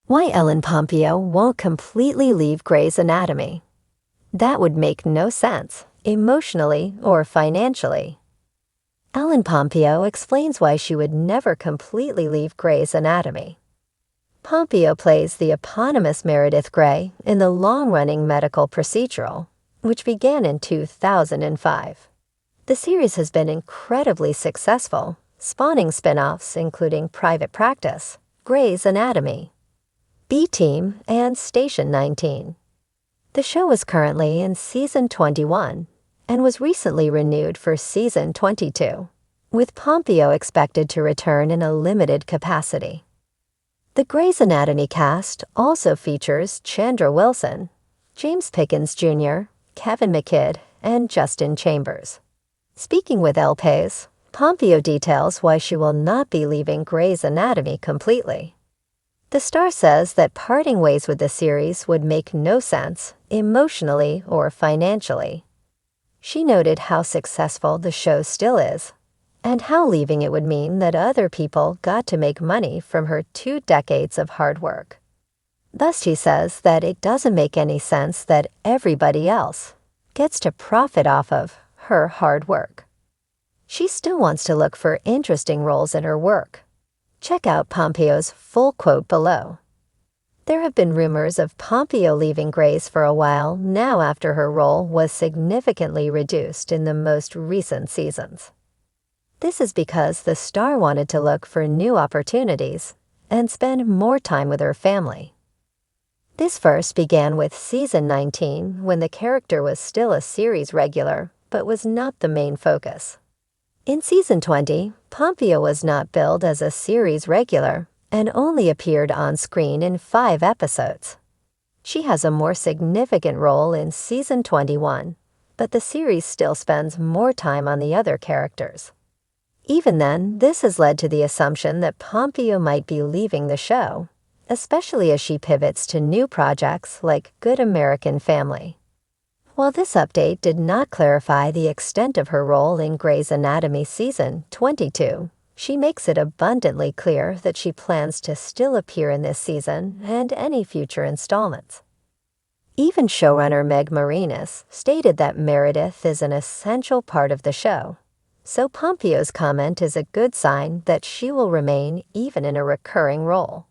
Why Ellen Pompeo won't completely leave Grey's Anatomy. That would make no sense, emotionally or financially. Ellen Pompeo explains why she would never completely leave Grey's Anatomy. Pompeo plays the eponymous Meredith Grey in the long-running medical procedural, which began in 2005. The series has been incredibly successful, spawning spin-offs including Private Practice, Grey's Anatomy, B-Team, and Station 19. The show is currently in Season 21 and was recently renewed for Season 22, with Pompeo expected to return in a limited capacity. The Grey's Anatomy cast also features Chandra Wilson, James Pickens Jr., Kevin McKidd, and Justin Chambers. Speaking with El País, Pompeo details why she will not be leaving Grey's Anatomy completely. The star says that parting ways with the series would make no sense, emotionally or financially. She noted how successful the show still is, and how leaving it would mean that other people got to make money from her 2 decades of hard work. Thus, she says that it doesn't make any sense that everybody else gets to profit off of her hard work. She still wants to look for interesting roles in her work. Check out Pompeo's full quote below. There have been rumors of Pompeo leaving Grey's for a while now after her role was significantly reduced in the most recent seasons. This is because the star wanted to look for new opportunities and spend more time with her family. This first began with Season 19 when the character was still a series regular but was not the main focus. In Season 20, Pompeo was not billed as a series regular and only appeared on screen in 5 episodes. She has a more significant role in Season 21, but the series still spends more time on the other characters. Even then, this has led to the assumption that Pompeo might be leaving the show, especially as she pivots to new projects like Good American Family. While this update did not clarify the extent of her role in Grey's Anatomy Season 22, she makes it abundantly clear that she plans to still appear in this season and any future installments. Even showrunner Meg Marinis stated that Meredith is an essential part of the show, so Pompeo's comment is a good sign that she will remain even in a recurring role.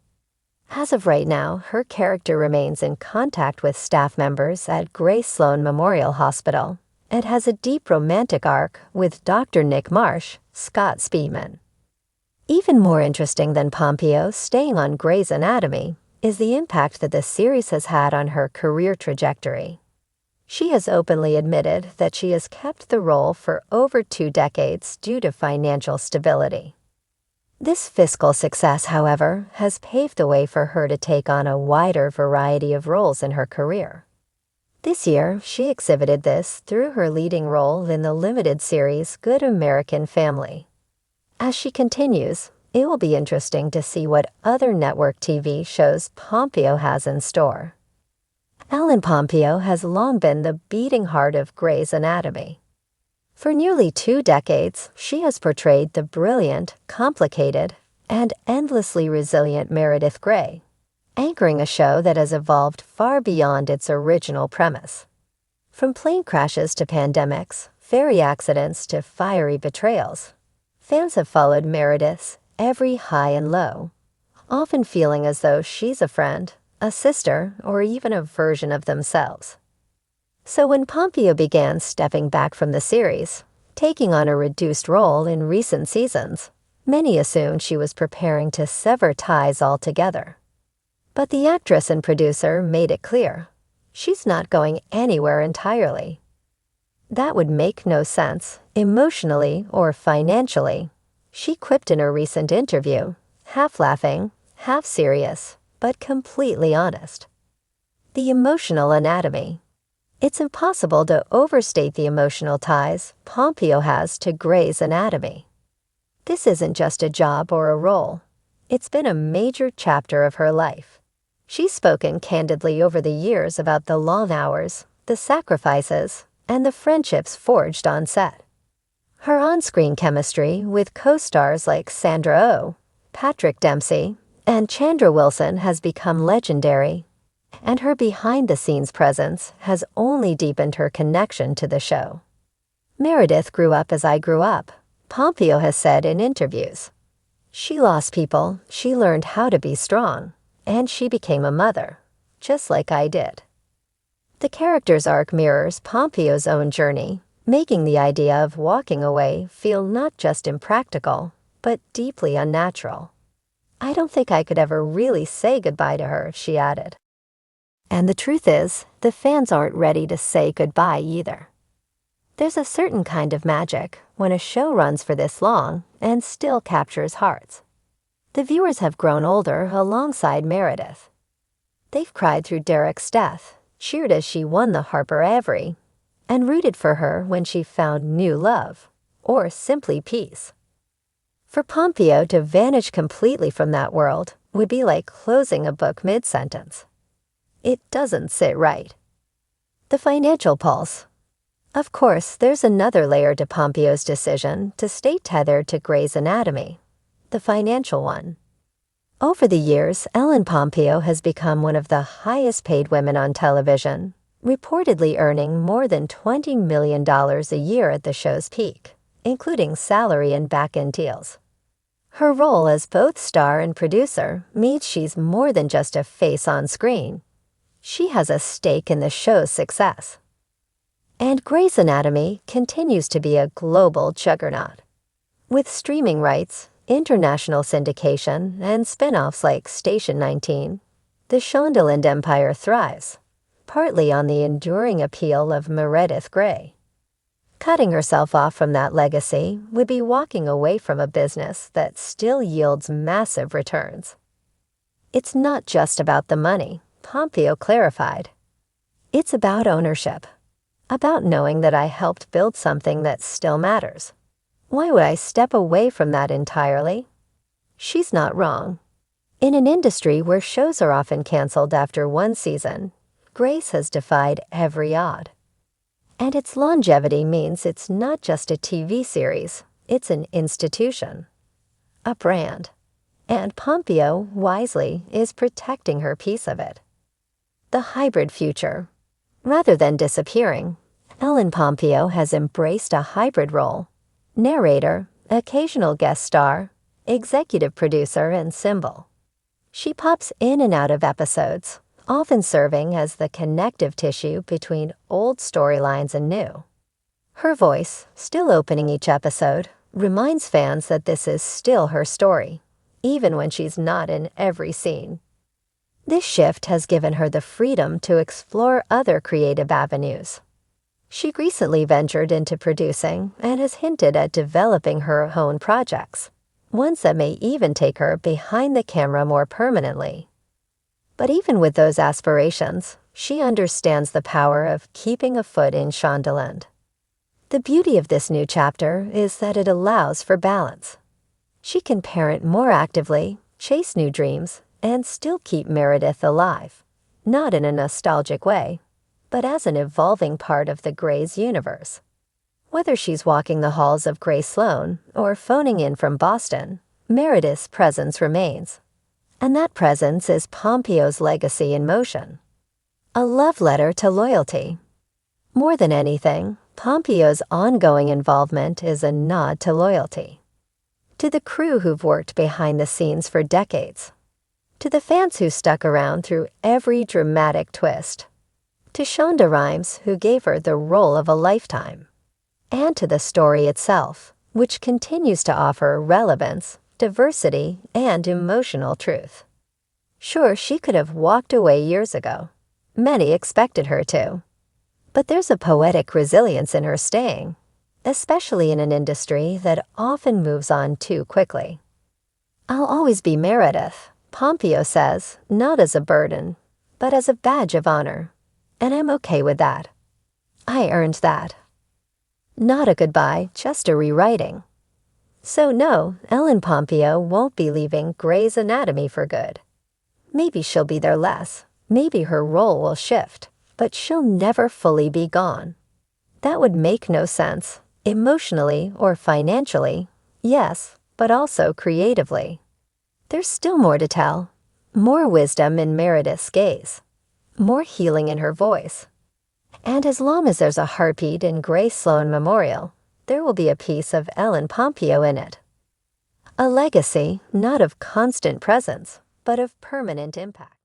As of right now, her character remains in contact with staff members at Grace Sloan Memorial Hospital and has a deep romantic arc with Dr. Nick Marsh, Scott Speedman. Even more interesting than Pompeo staying on Grey's Anatomy is the impact that the series has had on her career trajectory. She has openly admitted that she has kept the role for over 2 decades due to financial stability. This fiscal success, however, has paved the way for her to take on a wider variety of roles in her career. This year, she exhibited this through her leading role in the limited series Good American Family. As she continues, it will be interesting to see what other network TV shows Pompeo has in store. Ellen Pompeo has long been the beating heart of Grey's Anatomy. For nearly 2 decades, she has portrayed the brilliant, complicated, and endlessly resilient Meredith Grey, anchoring a show that has evolved far beyond its original premise. From plane crashes to pandemics, ferry accidents to fiery betrayals, fans have followed Meredith's every high and low, often feeling as though she's a friend, a sister, or even a version of themselves. So when Pompeo began stepping back from the series, taking on a reduced role in recent seasons, many assumed she was preparing to sever ties altogether. But the actress and producer made it clear, she's not going anywhere entirely. That would make no sense, emotionally or financially, she quipped in a recent interview, half laughing, half serious, but completely honest. The emotional anatomy. It's impossible to overstate the emotional ties Pompeo has to Grey's Anatomy. This isn't just a job or a role. It's been a major chapter of her life. She's spoken candidly over the years about the long hours, the sacrifices, and the friendships forged on set. Her on-screen chemistry with co-stars like Sandra Oh, Patrick Dempsey, And Chandra Wilson has become legendary, and her behind-the-scenes presence has only deepened her connection to the show. Meredith grew up as I grew up, Pompeo has said in interviews. She lost people, she learned how to be strong, and she became a mother, just like I did. The character's arc mirrors Pompeo's own journey, making the idea of walking away feel not just impractical, but deeply unnatural. I don't think I could ever really say goodbye to her, she added. And the truth is, the fans aren't ready to say goodbye either. There's a certain kind of magic when a show runs for this long and still captures hearts. The viewers have grown older alongside Meredith. They've cried through Derek's death, cheered as she won the Harper Avery, and rooted for her when she found new love, or simply peace. For Pompeo to vanish completely from that world would be like closing a book mid-sentence. It doesn't sit right. The financial pulse. Of course, there's another layer to Pompeo's decision to stay tethered to Grey's Anatomy, the financial one. Over the years, Ellen Pompeo has become one of the highest-paid women on television, reportedly earning more than $20 million a year at the show's peak, including salary and back-end deals. Her role as both star and producer means she's more than just a face on screen. She has a stake in the show's success. And Grey's Anatomy continues to be a global juggernaut. With streaming rights, international syndication, and spin-offs like Station 19, the Shondaland empire thrives, partly on the enduring appeal of Meredith Grey. Cutting herself off from that legacy would be walking away from a business that still yields massive returns. It's not just about the money, Pompeo clarified. It's about ownership. About knowing that I helped build something that still matters. Why would I step away from that entirely? She's not wrong. In an industry where shows are often canceled after one season, Grace has defied every odd. And its longevity means it's not just a TV series, it's an institution. A brand. And Pompeo, wisely, is protecting her piece of it. The hybrid future. Rather than disappearing, Ellen Pompeo has embraced a hybrid role: narrator, occasional guest star, executive producer, and symbol. She pops in and out of episodes, often serving as the connective tissue between old storylines and new. Her voice, still opening each episode, reminds fans that this is still her story, even when she's not in every scene. This shift has given her the freedom to explore other creative avenues. She recently ventured into producing and has hinted at developing her own projects, ones that may even take her behind the camera more permanently. But even with those aspirations, she understands the power of keeping a foot in Shondaland. The beauty of this new chapter is that it allows for balance. She can parent more actively, chase new dreams, and still keep Meredith alive, not in a nostalgic way, but as an evolving part of the Grey's universe. Whether she's walking the halls of Grey Sloan or phoning in from Boston, Meredith's presence remains. And that presence is Pompeo's legacy in motion. A love letter to loyalty. More than anything, Pompeo's ongoing involvement is a nod to loyalty. To the crew who've worked behind the scenes for decades. To the fans who stuck around through every dramatic twist. To Shonda Rhimes, who gave her the role of a lifetime. And to the story itself, which continues to offer relevance, diversity, and emotional truth. Sure, she could have walked away years ago. Many expected her to. But there's a poetic resilience in her staying, especially in an industry that often moves on too quickly. I'll always be Meredith, Pompeo says, not as a burden, but as a badge of honor. And I'm okay with that. I earned that. Not a goodbye, just a rewriting. So no, Ellen Pompeo won't be leaving Grey's Anatomy for good. Maybe she'll be there less, maybe her role will shift, but she'll never fully be gone. That would make no sense, emotionally or financially, yes, but also creatively. There's still more to tell. More wisdom in Meredith's gaze. More healing in her voice. And as long as there's a heartbeat in Grace Sloan Memorial, there will be a piece of Ellen Pompeo in it. A legacy not of constant presence, but of permanent impact.